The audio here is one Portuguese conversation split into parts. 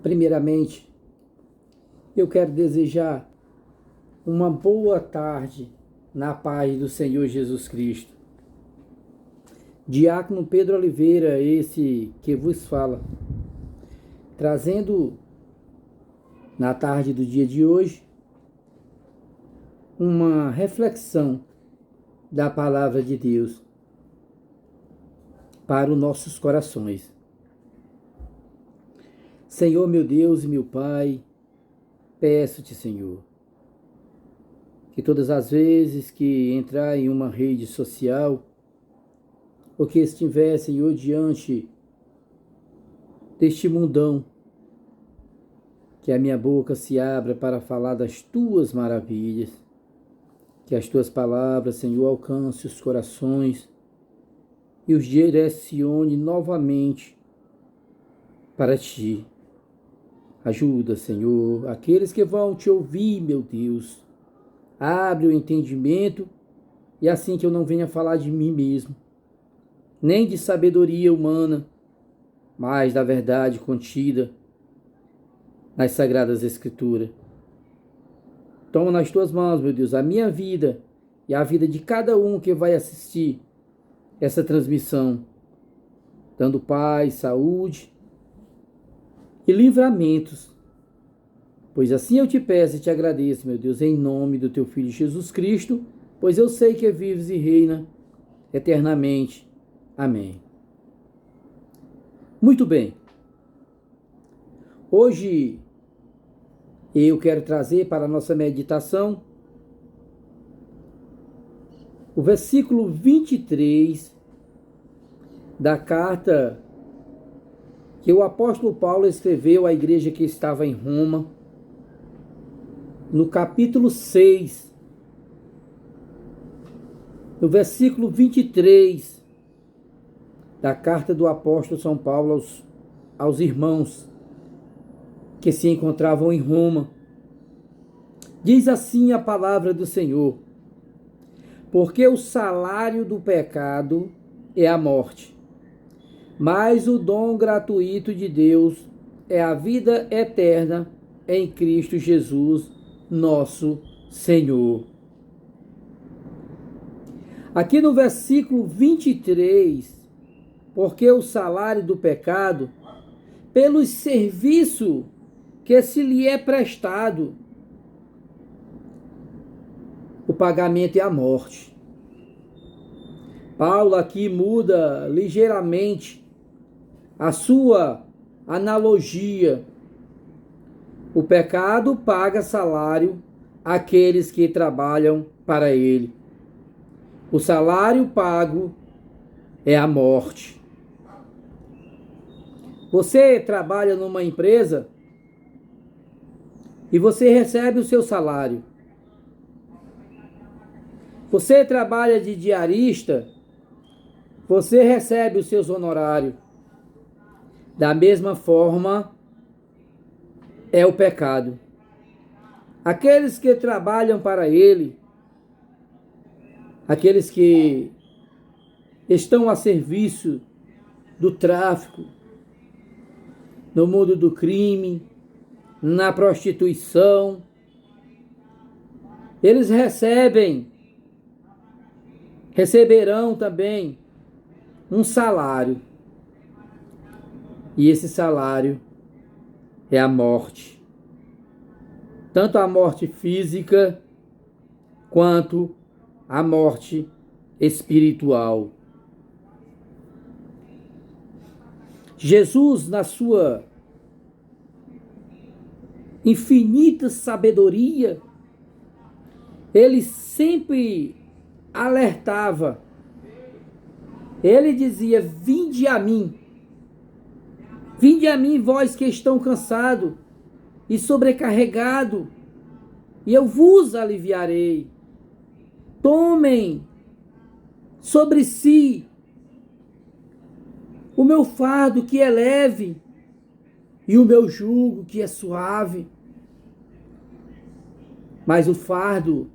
Primeiramente, eu quero desejar uma boa tarde na paz do Senhor Jesus Cristo. Diácono Pedro Oliveira, esse que vos fala, trazendo na tarde do dia de hoje uma reflexão da palavra de Deus para os nossos corações. Senhor, meu Deus e meu Pai, peço-te, Senhor, que todas as vezes que entrar em uma rede social, ou que estiver, Senhor, diante deste mundão, que a minha boca se abra para falar das tuas maravilhas, que as tuas palavras, Senhor, alcancem os corações e os direcione novamente para ti. Ajuda, Senhor, aqueles que vão te ouvir, meu Deus. Abre o entendimento e assim que eu não venha falar de mim mesmo, nem de sabedoria humana, mas da verdade contida nas Sagradas Escrituras. Toma nas tuas mãos, meu Deus, a minha vida e a vida de cada um que vai assistir essa transmissão, dando paz, saúde e livramentos. Pois assim eu te peço e te agradeço, meu Deus, em nome do teu Filho Jesus Cristo, pois eu sei que vives e reina eternamente. Amém. Muito bem. Hoje eu quero trazer para a nossa meditação o versículo 23 da carta que o apóstolo Paulo escreveu à igreja que estava em Roma, no capítulo 6, no versículo 23 da carta do apóstolo São Paulo aos irmãos que se encontravam em Roma. Diz assim a palavra do Senhor: porque o salário do pecado é a morte, mas o dom gratuito de Deus é a vida eterna em Cristo Jesus, nosso Senhor. Aqui no versículo 23, porque o salário do pecado, pelo serviço que se lhe é prestado, o pagamento é a morte. Paulo aqui muda ligeiramente a sua analogia. O pecado paga salário àqueles que trabalham para ele. O salário pago é a morte. Você trabalha numa empresa e você recebe o seu salário. Você trabalha de diarista, você recebe os seus honorários. Da mesma forma, é o pecado. Aqueles que trabalham para ele, aqueles que estão a serviço do tráfico, no mundo do crime, na prostituição, eles receberão também um salário. E esse salário é a morte. Tanto a morte física quanto a morte espiritual. Jesus, na sua infinita sabedoria, ele sempre alertava. Ele dizia: vinde a mim, vós que estão cansados e sobrecarregados, e eu vos aliviarei. Tomem sobre si o meu fardo que é leve e o meu jugo que é suave. Mas o fardo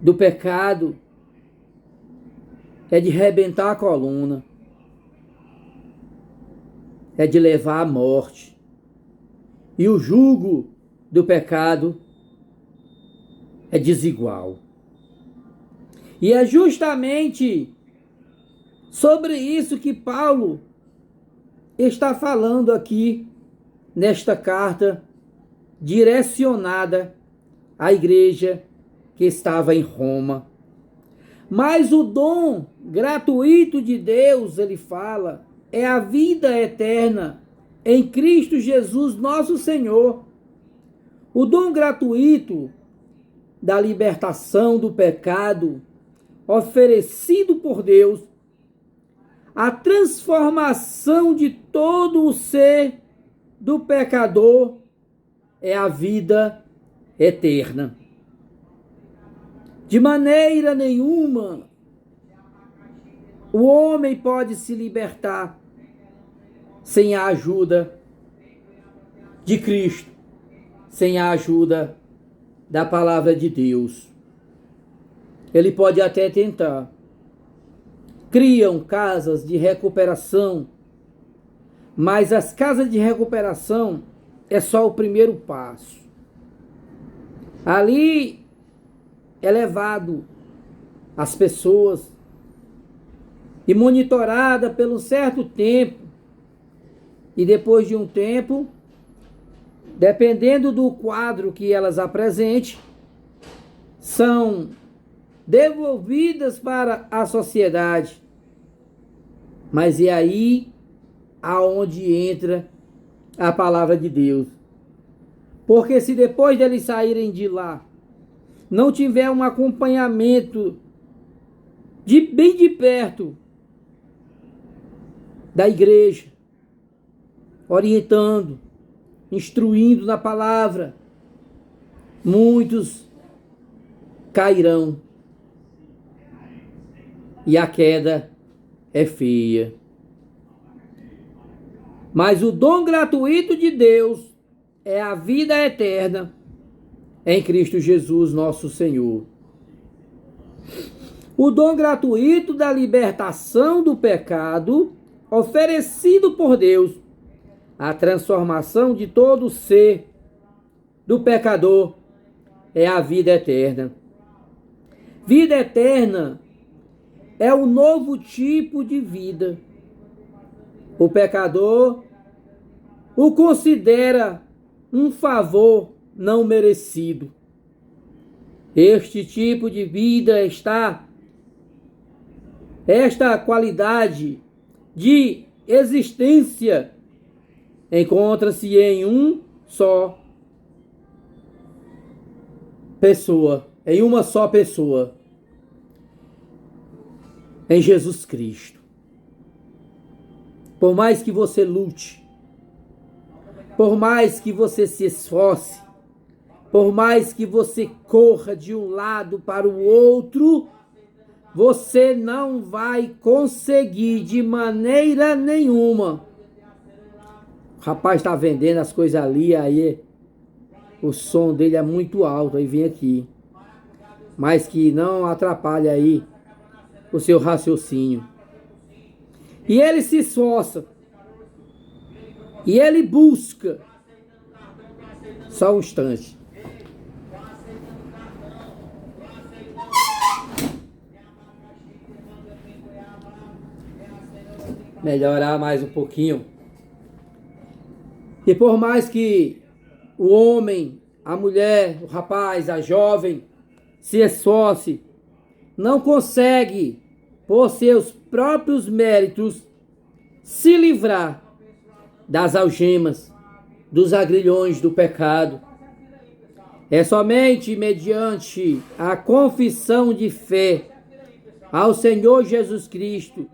do pecado é de rebentar a coluna, é de levar à morte. e o jugo do pecado é desigual. E é justamente sobre isso que Paulo está falando aqui nesta carta direcionada à igreja que estava em Roma. Mas o dom gratuito de Deus, ele fala, é a vida eterna em Cristo Jesus, nosso Senhor. O dom gratuito da libertação do pecado oferecido por Deus, a transformação de todo o ser do pecador é a vida eterna. De maneira nenhuma o homem pode se libertar sem a ajuda de Cristo, sem a ajuda da palavra de Deus. Ele pode até tentar. Criam casas de recuperação, mas as casas de recuperação é só o primeiro passo. Ali é levado as pessoas e monitorada por um certo tempo, e depois de um tempo, dependendo do quadro que elas apresentem, são devolvidas para a sociedade. Mas é aí aonde entra a palavra de Deus. Porque se depois deles saírem de lá, não tiver um acompanhamento bem de perto da igreja, orientando, instruindo na palavra, muitos cairão. E a queda é feia. Mas o dom gratuito de Deus é a vida eterna em Cristo Jesus, nosso Senhor. O dom gratuito da libertação do pecado, oferecido por Deus, a transformação de todo ser do pecador, é a vida eterna. Vida eterna é o novo tipo de vida. O pecador o considera um favor não merecido. Este tipo de vida esta qualidade de existência encontra-se em uma só pessoa, em Jesus Cristo. Por mais que você lute, por mais que você se esforce, por mais que você corra de um lado para o outro, você não vai conseguir de maneira nenhuma. O rapaz está vendendo as coisas ali, aí o som dele é muito alto, aí vem aqui. Mas que não atrapalhe aí o seu raciocínio. E ele se esforça. E ele busca. Só um instante. Melhorar mais um pouquinho. E por mais que o homem, a mulher, o rapaz, a jovem se esforce, não consegue, por seus próprios méritos, se livrar das algemas, dos agrilhões do pecado. É somente mediante a confissão de fé ao Senhor Jesus Cristo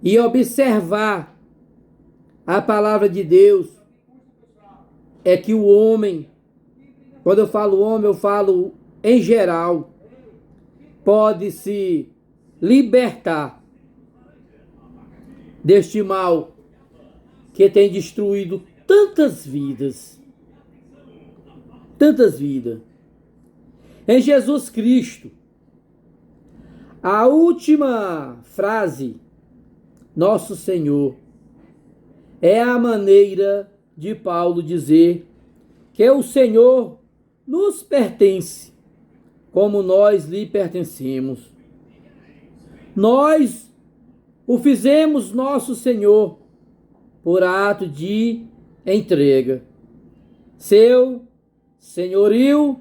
e observar a palavra de Deus é que o homem, quando eu falo homem, eu falo em geral, pode se libertar deste mal que tem destruído tantas vidas. Tantas vidas. Em Jesus Cristo, a última frase, nosso Senhor, é a maneira de Paulo dizer que o Senhor nos pertence, como nós lhe pertencemos. Nós o fizemos nosso Senhor por ato de entrega. Seu senhorio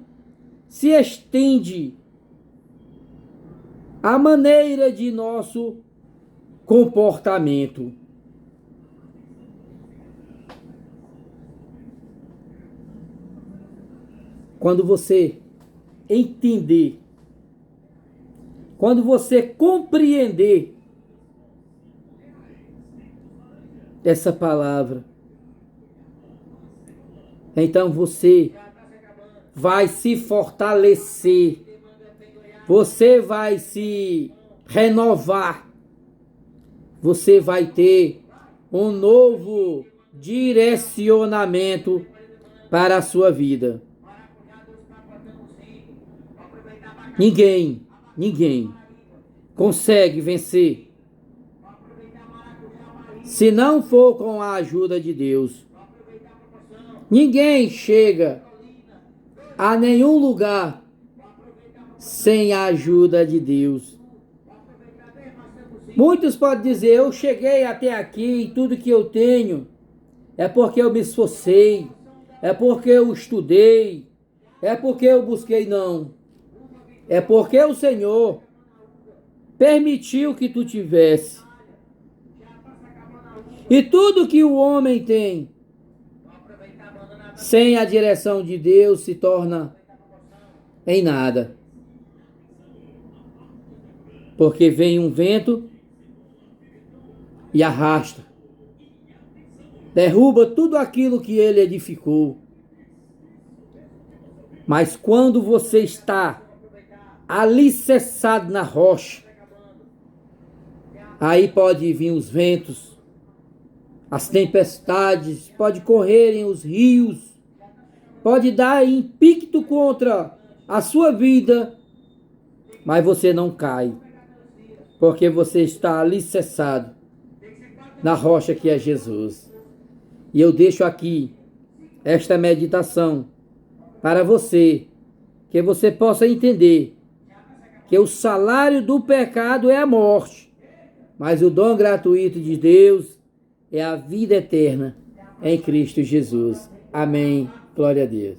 se estende à maneira de nosso comportamento. Quando você entender, quando você compreender essa palavra, então você vai se fortalecer, você vai se renovar, você vai ter um novo direcionamento para a sua vida. Ninguém consegue vencer se não for com a ajuda de Deus. Ninguém chega a nenhum lugar sem a ajuda de Deus. Muitos podem dizer, eu cheguei até aqui e tudo que eu tenho é porque eu me esforcei, é porque eu estudei, é porque eu busquei. Não. É porque o Senhor permitiu que tu tivesse. E tudo que o homem tem, sem a direção de Deus, se torna em nada. Porque vem um vento e arrasta, derruba tudo aquilo que ele edificou. Mas quando você está alicerçado na rocha, aí pode vir os ventos, as tempestades, pode correrem os rios, pode dar impacto contra a sua vida, mas você não cai, porque você está alicerçado na rocha que é Jesus. E eu deixo aqui esta meditação para você, que você possa entender que o salário do pecado é a morte, mas o dom gratuito de Deus é a vida eterna em Cristo Jesus. Amém. Glória a Deus.